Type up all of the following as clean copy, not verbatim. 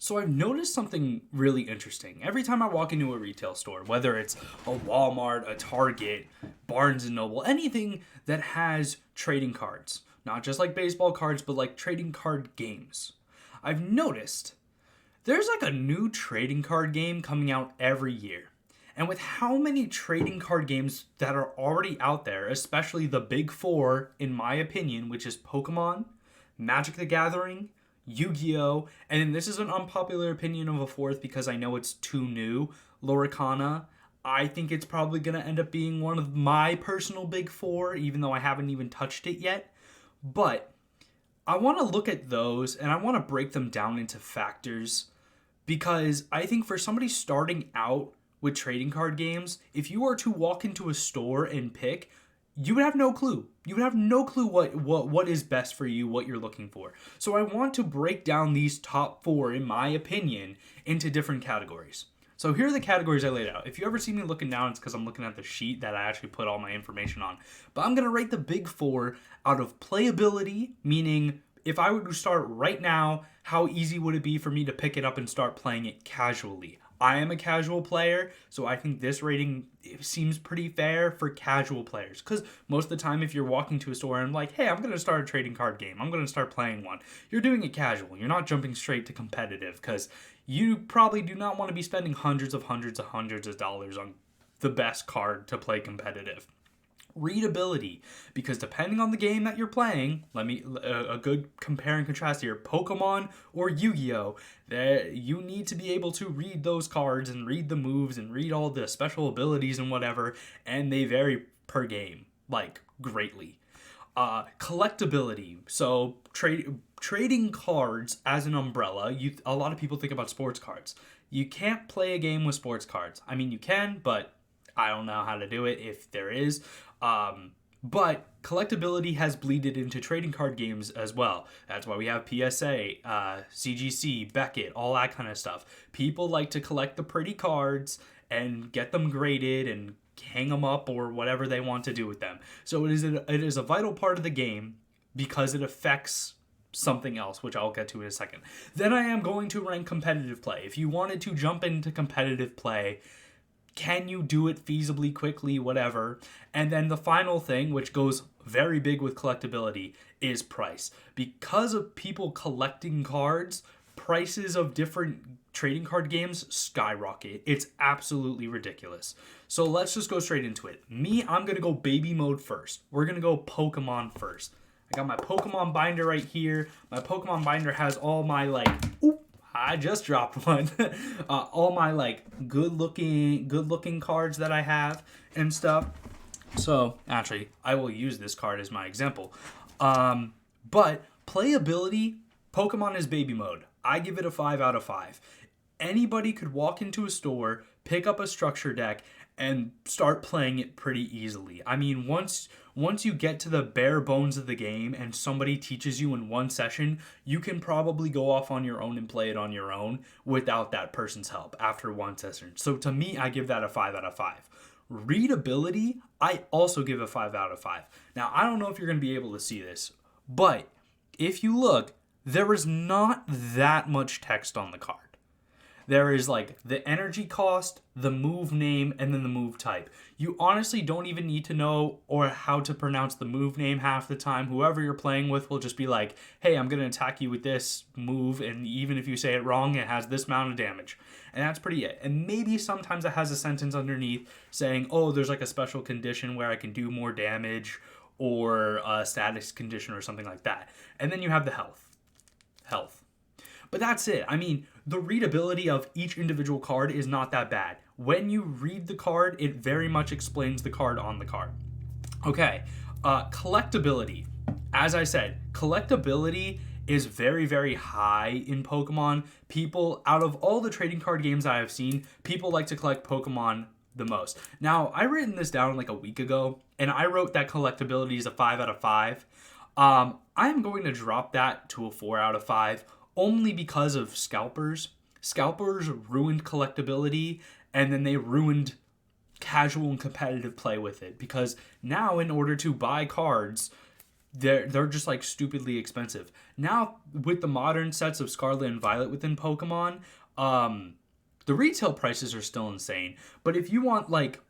So I've noticed something really interesting. Every time I walk into a retail store, whether it's a Walmart, a Target, Barnes and Noble, anything that has trading cards, not just like baseball cards, but like trading card games, I've noticed there's like a new trading card game coming out every year. And with how many trading card games that are already out there, especially the big four, in my opinion, which is Pokemon, Magic the Gathering, Yu-Gi-Oh, and then this is an unpopular opinion of a fourth because I know it's too new, Lurana. I think it's probably going to end up being one of my personal big four, even though I haven't even touched it yet. But I want to look at those and I want to break them down into factors because I think for somebody starting out with trading card games, if you were to walk into a store and pick, you would have no clue. You would have no clue what is best for you, what you're looking for. So I want to break down these top four, in my opinion, into different categories. So here are the categories I laid out. If you ever see me looking down, it's because I'm looking at the sheet that I actually put all my information on. But I'm going to rate the big four out of playability, meaning if I were to start right now, how easy would it be for me to pick it up and start playing it casually? I am a casual player, so I think this rating seems pretty fair for casual players. Because most of the time, if you're walking to a store and like, hey, I'm going to start a trading card game, I'm going to start playing one, you're doing it casual. You're not jumping straight to competitive because you probably do not want to be spending hundreds of dollars on the best card to play competitive. Readability, because depending on the game that you're playing, a good compare and contrast here, Pokemon or Yu-Gi-Oh, you need to be able to read those cards and read the moves and read all the special abilities and whatever, and they vary per game, like, greatly. Collectability, so trading cards as an umbrella, a lot of people think about sports cards. You can't play a game with sports cards. I mean, you can, but I don't know how to do it if there is. But collectability has bleeded into trading card games as well. That's why we have PSA, CGC, Beckett, all that kind of stuff. People like to collect the pretty cards and get them graded and hang them up or whatever they want to do with them. So it is a vital part of the game because it affects something else, which I'll get to in a second. Then I am going to rank competitive play. If you wanted to jump into competitive play, can you do it feasibly, quickly, whatever? And then the final thing, which goes very big with collectability, is price. Because of people collecting cards, prices of different trading card games skyrocket. It's absolutely ridiculous. So let's just go straight into it. I'm going to go baby mode first. We're going to go Pokemon first. I got my Pokemon binder right here. My Pokemon binder has all my I just dropped one. All my good looking cards that I have and stuff. So actually, I will use this card as my example. But playability, Pokemon is baby mode. I give it a 5 out of 5. Anybody could walk into a store, pick up a structure deck, and start playing it pretty easily. I mean, once you get to the bare bones of the game and somebody teaches you in one session, you can probably go off on your own and play it on your own without that person's help after one session. So to me, I give that a 5 out of 5. Readability, I also give a 5 out of 5. Now, I don't know if you're going to be able to see this, but if you look, there is not that much text on the card. There is the energy cost, the move name, and then the move type. You honestly don't even need to know or how to pronounce the move name half the time. Whoever you're playing with will just be like, hey, I'm going to attack you with this move, and even if you say it wrong, it has this amount of damage. And that's pretty it. And maybe sometimes it has a sentence underneath saying, oh, there's a special condition where I can do more damage, or a status condition or something like that. And then you have the health. But that's it. I mean, the readability of each individual card is not that bad. When you read the card, it very much explains the card on the card. Okay, collectability. As I said, collectability is very, very high in Pokemon. People, out of all the trading card games I have seen, people like to collect Pokemon the most. Now, I written this down a week ago, and I wrote that collectability is a 5 out of 5. I'm going to drop that to a 4 out of 5. Only because of scalpers. Scalpers ruined collectability, and then they ruined casual and competitive play with it. Because now, in order to buy cards, they're just like stupidly expensive. Now with the modern sets of Scarlet and Violet within Pokemon, the retail prices are still insane. But if you want like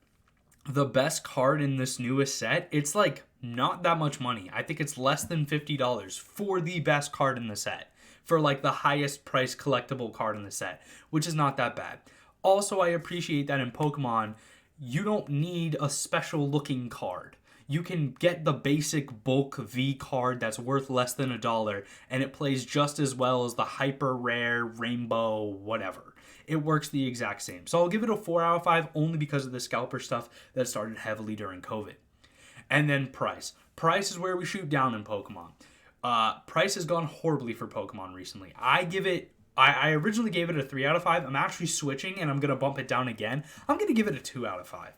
the best card in this newest set, it's like not that much money. I think it's less than $50 for the best card in the set, for like the highest price collectible card in the set, which is not that bad. Also, I appreciate that in Pokemon, you don't need a special looking card. You can get the basic bulk V card that's worth less than $1, and it plays just as well as the hyper rare rainbow whatever. It works the exact same. So I'll give it a 4 out of 5 only because of the scalper stuff that started heavily during COVID. And then price. Price is where we shoot down in Pokemon. Price has gone horribly for Pokemon recently. I originally gave it a 3 out of 5. I'm actually switching and I'm going to bump it down again. I'm going to give it a 2 out of 5.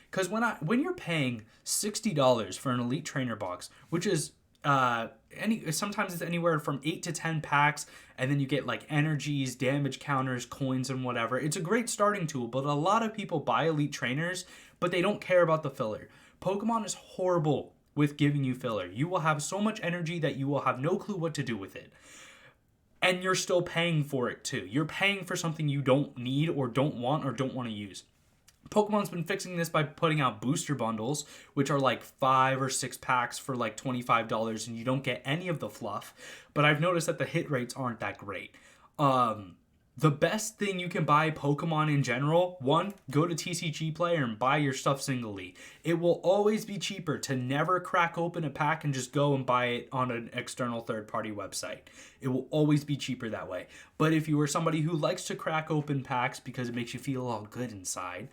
Because when you're paying $60 for an Elite Trainer box, which is sometimes it's anywhere from 8 to 10 packs, and then you get like energies, damage counters, coins, and whatever. It's a great starting tool, but a lot of people buy Elite Trainers, but they don't care about the filler. Pokemon is horrible with giving you filler. You will have so much energy that you will have no clue what to do with it. And you're still paying for it too. You're paying for something you don't need or don't want to use. Pokemon's been fixing this by putting out booster bundles, which are like 5 or 6 packs for like $25, and you don't get any of the fluff. But I've noticed that the hit rates aren't that great. The best thing you can buy Pokemon in general, one, go to TCG Player and buy your stuff singly. It will always be cheaper to never crack open a pack and just go and buy it on an external third-party website. It will always be cheaper that way. But if you are somebody who likes to crack open packs because it makes you feel all good inside,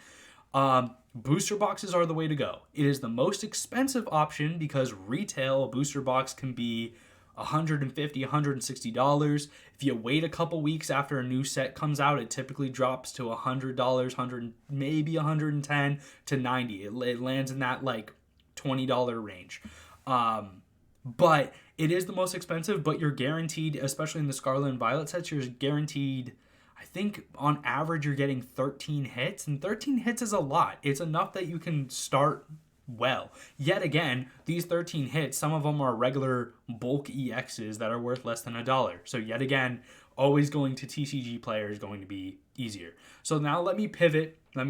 booster boxes are the way to go. It is the most expensive option because retail a booster box can be $150, $160. If you wait a couple weeks after a new set comes out, it typically drops to $100, maybe $110 to $90. It lands in that like $20 range. But it is the most expensive, but you're guaranteed, especially in the Scarlet and Violet sets, you're guaranteed, I think on average you're getting 13 hits, and 13 hits is a lot. It's enough that you can start well. Yet again, these 13 hits, some of them are regular bulk EXs that are worth less than $1. So yet again, always going to TCG Player is going to be easier. So now let me pivot. Let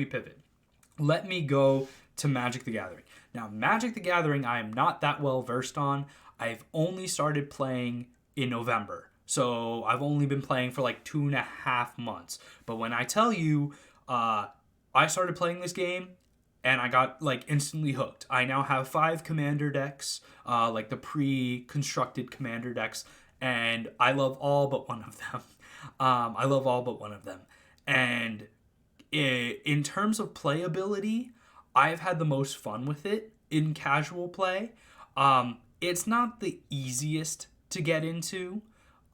me go to Magic the Gathering. Now, Magic the Gathering, I am not that well versed on. I've only started playing in November. So I've only been playing for like 2.5 months. But when I tell you, I started playing this game and I got like instantly hooked. I now have 5 commander decks, like the pre-constructed commander decks, and I love all but one of them. And in terms of playability, I've had the most fun with it in casual play. It's not the easiest to get into,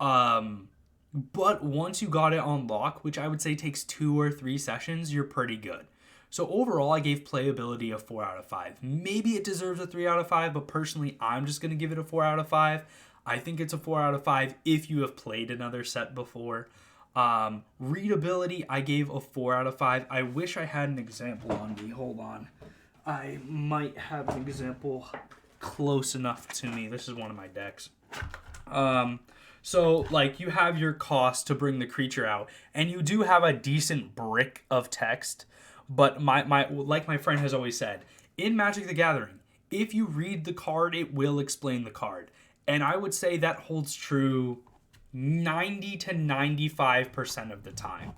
but once you got it on lock, which I would say takes 2 or 3 sessions, you're pretty good. So overall, I gave playability a 4 out of 5. Maybe it deserves a 3 out of 5, but personally, I'm just going to give it a 4 out of 5. I think it's a 4 out of 5 if you have played another set before. Readability, I gave a 4 out of 5. I wish I had an example on me. Hold on. I might have an example close enough to me. This is one of my decks. So, like, you have your cost to bring the creature out, and you do have a decent brick of text. But like my friend has always said, in Magic the Gathering, if you read the card, it will explain the card. And I would say that holds true 90 to 95% of the time.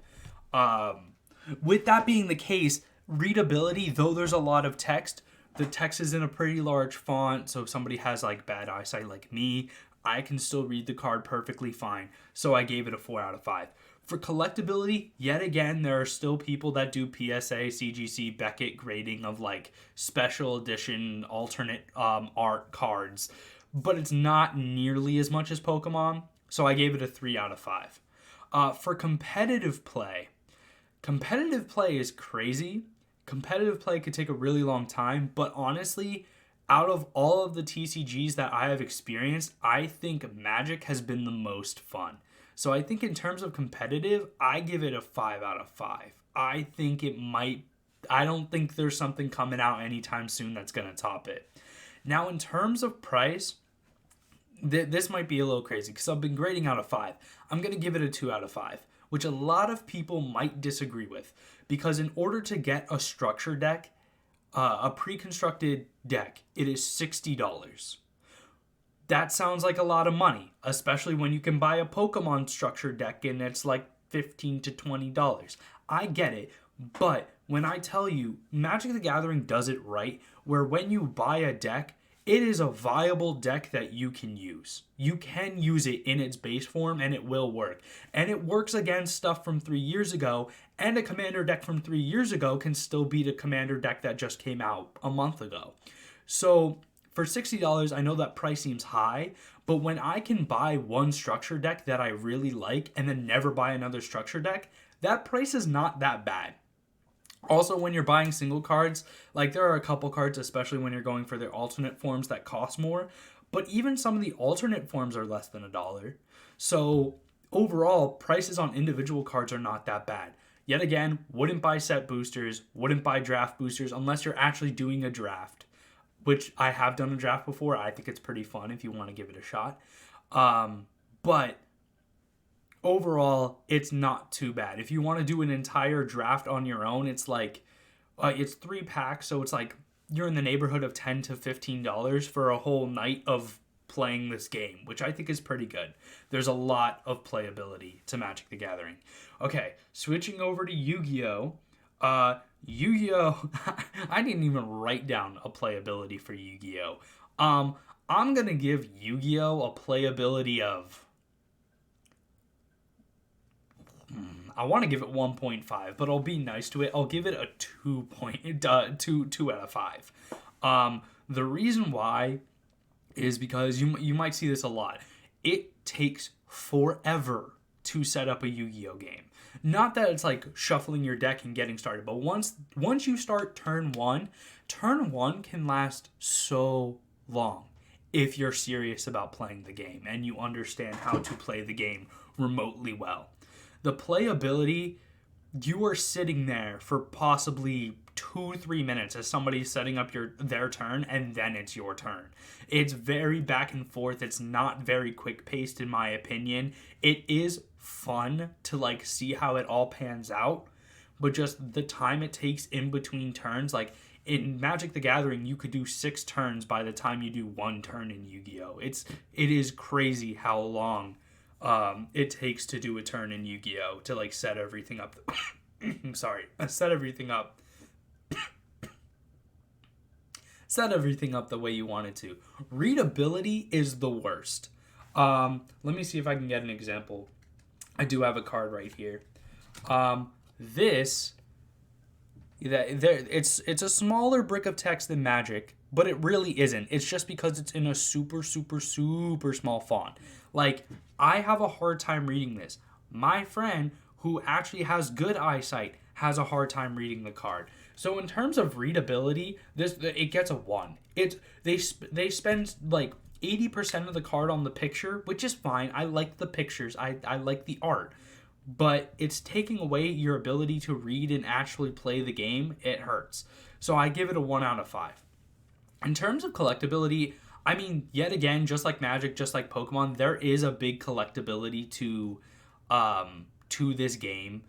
With that being the case, readability, though there's a lot of text, the text is in a pretty large font, so if somebody has like bad eyesight like me, I can still read the card perfectly fine. So I gave it a 4 out of 5. For collectability, yet again, there are still people that do PSA, CGC, Beckett grading of like special edition alternate art cards, but it's not nearly as much as Pokemon, so I gave it a 3 out of 5. For competitive play is crazy. Competitive play could take a really long time, but honestly, out of all of the TCGs that I have experienced, I think Magic has been the most fun. So I think in terms of competitive, I give it a 5 out of 5. I don't think there's something coming out anytime soon that's going to top it. Now, in terms of price, this might be a little crazy because I've been grading out of 5. I'm going to give it a 2 out of 5, which a lot of people might disagree with, because in order to get a structure deck, a pre-constructed deck, it is $60. That sounds like a lot of money, especially when you can buy a Pokemon structured deck and it's like $15 to $20. I get it, but when I tell you, Magic the Gathering does it right, where when you buy a deck, it is a viable deck that you can use. You can use it in its base form and it will work. And it works against stuff from 3 years ago, and a Commander deck from 3 years ago can still beat a Commander deck that just came out a month ago. So for $60, I know that price seems high, but when I can buy one structure deck that I really like and then never buy another structure deck, that price is not that bad. Also, when you're buying single cards, like there are a couple cards, especially when you're going for their alternate forms, that cost more, but even some of the alternate forms are less than $1. So overall, prices on individual cards are not that bad. Yet again, wouldn't buy set boosters, wouldn't buy draft boosters unless you're actually doing a draft, which I have done a draft before. I think it's pretty fun if you want to give it a shot. But overall, it's not too bad. If you want to do an entire draft on your own, it's like, it's 3 packs, so it's like you're in the neighborhood of $10 to $15 for a whole night of playing this game, which I think is pretty good. There's a lot of playability to Magic the Gathering. Okay, switching over to Yu-Gi-Oh! Yu-Gi-Oh! I didn't even write down a playability for Yu-Gi-Oh! I'm gonna give Yu-Gi-Oh! A playability of... I want to give it 1.5, but I'll be nice to it. I'll give it a 2 out of 5. The reason why is because you might see this a lot. It takes forever to set up a Yu-Gi-Oh game. Not that it's like shuffling your deck and getting started, but once you start turn one can last so long if you're serious about playing the game and you understand how to play the game remotely well. The playability, you are sitting there for possibly 2-3 minutes as somebody's setting up their turn, and then it's your turn. It's very back and forth. It's not very quick paced in my opinion. It is fun to like see how it all pans out, but just the time it takes in between turns, like in Magic the Gathering, you could do 6 turns by the time you do 1 turn in Yu-Gi-Oh! It is crazy how long it takes to do a turn in Yu-Gi-Oh! To like set everything up. Set everything up. Set everything up the way you want it to. Readability is the worst. Let me see if I can get an example. I do have a card right here. It's a smaller brick of text than Magic, but it really isn't. It's just because it's in a super, super, super small font. Like, I have a hard time reading this. My friend, who actually has good eyesight, has a hard time reading the card. So in terms of readability, it gets a 1. They spend like 80% of the card on the picture, which is fine. I like the pictures. I like the art. But it's taking away your ability to read and actually play the game. It hurts. So I give it a 1 out of 5. In terms of collectability, I mean, yet again, just like Magic, just like Pokemon, there is a big collectability to this game.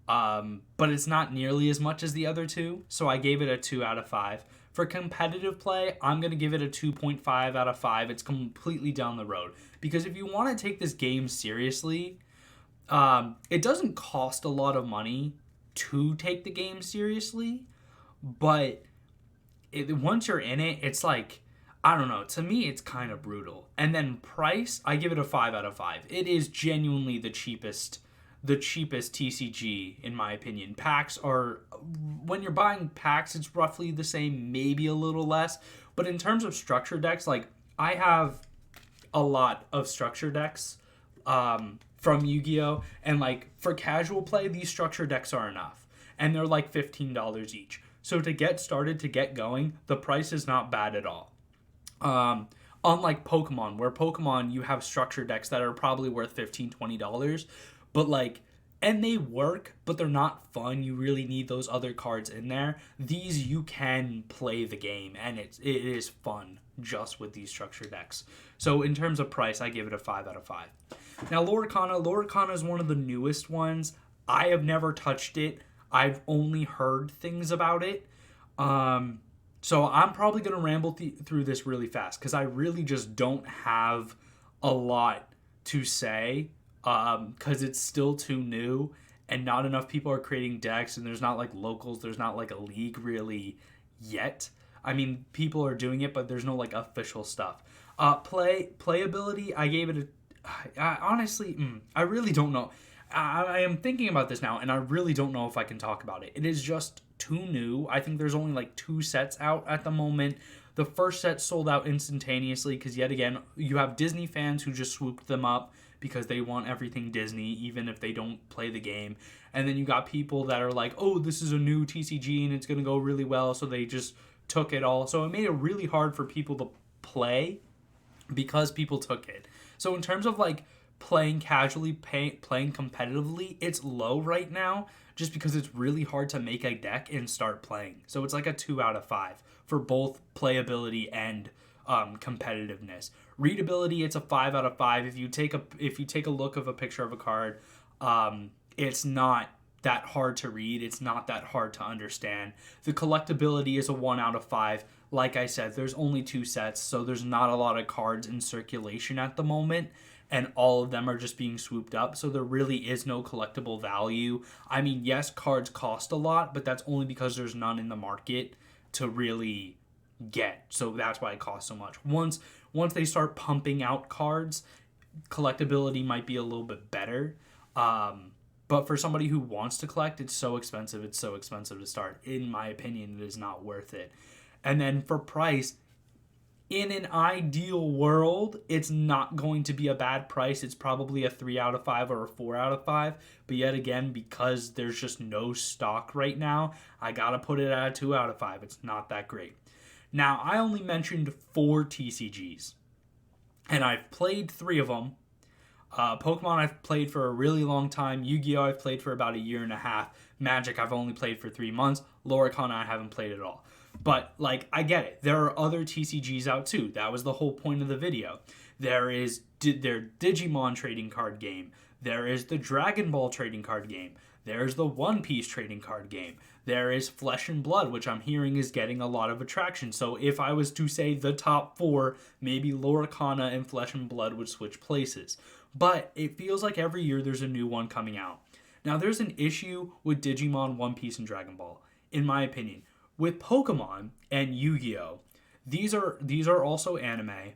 But it's not nearly as much as the other two, so I gave it a 2 out of 5. For competitive play, I'm going to give it a 2.5 out of 5. It's completely down the road. Because if you want to take this game seriously, it doesn't cost a lot of money to take the game seriously, but once you're in it, it's like, I don't know, to me it's kind of brutal. And then price, I give it a 5 out of 5. It is genuinely the cheapest TCG in my opinion. Packs are, when you're buying packs, it's roughly the same, maybe a little less. But in terms of structure decks, like I have a lot of structure decks from Yu-Gi-Oh! And like for casual play, these structure decks are enough. And they're like $15 each. So to get started, to get going, the price is not bad at all. Unlike Pokemon, where Pokemon you have structure decks that are probably worth $15-$20, but like and they work, but they're not fun. You really need those other cards in there. These, you can play the game, and it is fun just with these structure decks. So in terms of price, I give it a 5 out of 5. Now, Lurana is one of the newest ones. I have never touched it. I've only heard things about it. So I'm probably going to ramble through this really fast because I really just don't have a lot to say because it's still too new and not enough people are creating decks, and there's not like locals, there's not like a league really yet. I mean, people are doing it, but there's no like official stuff. Playability, I gave it honestly, I really don't know. I am thinking about this now, and I really don't know if I can talk about it. It is just too new. I think there's only like 2 sets out at the moment. The first set sold out instantaneously because, yet again, you have Disney fans who just swooped them up because they want everything Disney, even if they don't play the game. And then you got people that are like, oh, this is a new TCG and it's going to go really well, so they just took it all. So it made it really hard for people to play because people took it. So in terms of like playing casually, playing competitively, it's low right now just because it's really hard to make a deck and start playing. So it's like a 2 out of 5 for both playability and competitiveness. Readability, it's a 5 out of 5. If you take a look of a picture of a card, it's not that hard to read. It's not that hard to understand. The collectability is a 1 out of 5. Like I said, there's only 2 sets, so there's not a lot of cards in circulation at the moment, and all of them are just being swooped up, so there really is no collectible value. I mean, yes, cards cost a lot, but that's only because there's none in the market to really get, so that's why it costs so much. Once they start pumping out cards, collectability might be a little bit better, but for somebody who wants to collect, it's so expensive to start. In my opinion, it is not worth it. And then for price, in an ideal world, it's not going to be a bad price. It's probably a 3 out of 5 or a 4 out of 5. But yet again, because there's just no stock right now, I gotta put it at a 2 out of 5. It's not that great. Now, I only mentioned 4 TCGs, and I've played 3 of them. Pokemon I've played for a really long time. YuGiOh I've played for about a year and a half. Magic I've only played for 3 months. Lurana I haven't played at all. But, like, I get it. There are other TCGs out, too. That was the whole point of the video. There is their Digimon trading card game. There is the Dragon Ball trading card game. There's the One Piece trading card game. There is Flesh and Blood, which I'm hearing is getting a lot of attraction. So if I was to say the top 4, maybe Lurana and Flesh and Blood would switch places. But it feels like every year there's a new one coming out. Now, there's an issue with Digimon, One Piece, and Dragon Ball, in my opinion. With Pokemon and YuGiOh, these are also anime,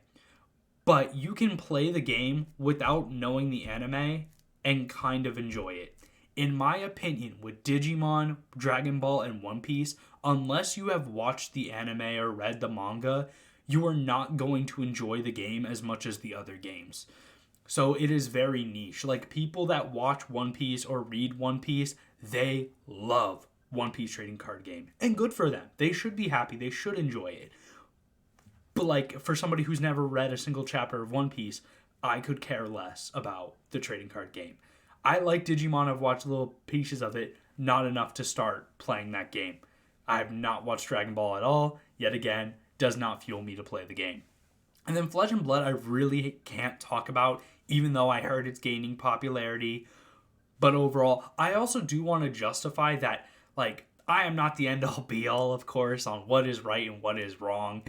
but you can play the game without knowing the anime and kind of enjoy it. In my opinion, with Digimon, Dragon Ball, and One Piece, unless you have watched the anime or read the manga, you are not going to enjoy the game as much as the other games. So it is very niche. Like, people that watch One Piece or read One Piece, they love One Piece trading card game. And good for them. They should be happy. They should enjoy it. But, like, for somebody who's never read a single chapter of One Piece, I could care less about the trading card game. I like Digimon. I've watched little pieces of it. Not enough to start playing that game. I have not watched Dragon Ball at all. Yet again, does not fuel me to play the game. And then Flesh and Blood I really can't talk about, even though I heard it's gaining popularity. But overall, I also do want to justify that, like, I am not the end-all be-all, of course, on what is right and what is wrong.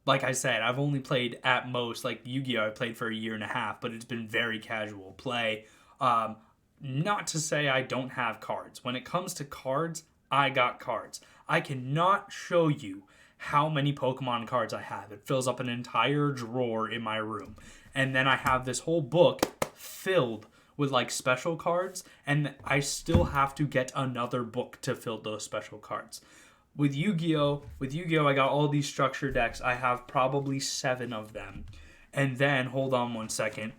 Like I said, I've only played at most, like YuGiOh, I played for a year and a half, but it's been very casual play. Not to say I don't have cards. When it comes to cards, I got cards. I cannot show you how many Pokemon cards I have. It fills up an entire drawer in my room. And then I have this whole book filled with like special cards, and I still have to get another book to fill those special cards. With YuGiOh, I got all these structure decks. I have probably 7 of them. And then, hold on one second.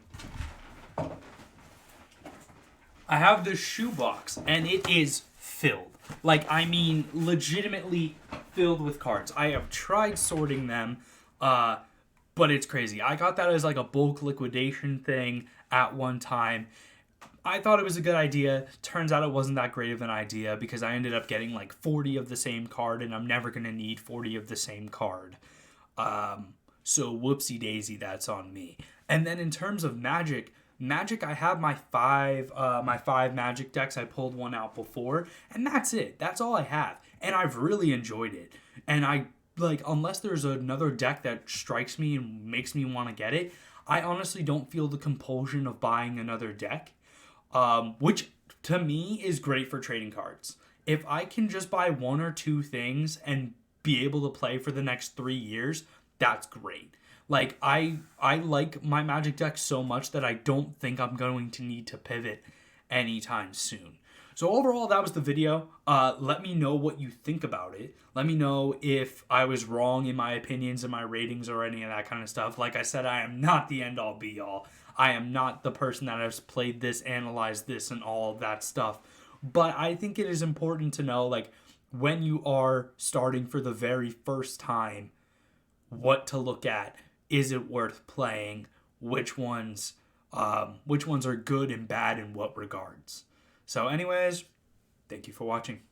I have this shoebox, and it is filled. Like, I mean, legitimately filled with cards. I have tried sorting them, but it's crazy. I got that as like a bulk liquidation thing at one time. I thought it was a good idea. Turns out it wasn't that great of an idea because I ended up getting like 40 of the same card, and I'm never going to need 40 of the same card. So whoopsie daisy, that's on me. And then in terms of Magic, I have my five Magic decks. I pulled one out before, and that's it. That's all I have, and I've really enjoyed it. And I like, unless there's another deck that strikes me and makes me want to get it, I honestly don't feel the compulsion of buying another deck, which to me is great for trading cards. If I can just buy one or two things and be able to play for the next 3 years, that's great. Like I like my Magic deck so much that I don't think I'm going to need to pivot anytime soon. So overall, that was the video. Let me know what you think about it. Let me know if I was wrong in my opinions and my ratings or any of that kind of stuff. Like I said, I am not the end-all be-all. I am not the person that has played this, analyzed this, and all of that stuff. But I think it is important to know, like, when you are starting for the very first time, what to look at. Is it worth playing? Which ones are good and bad in what regards? So anyways, thank you for watching.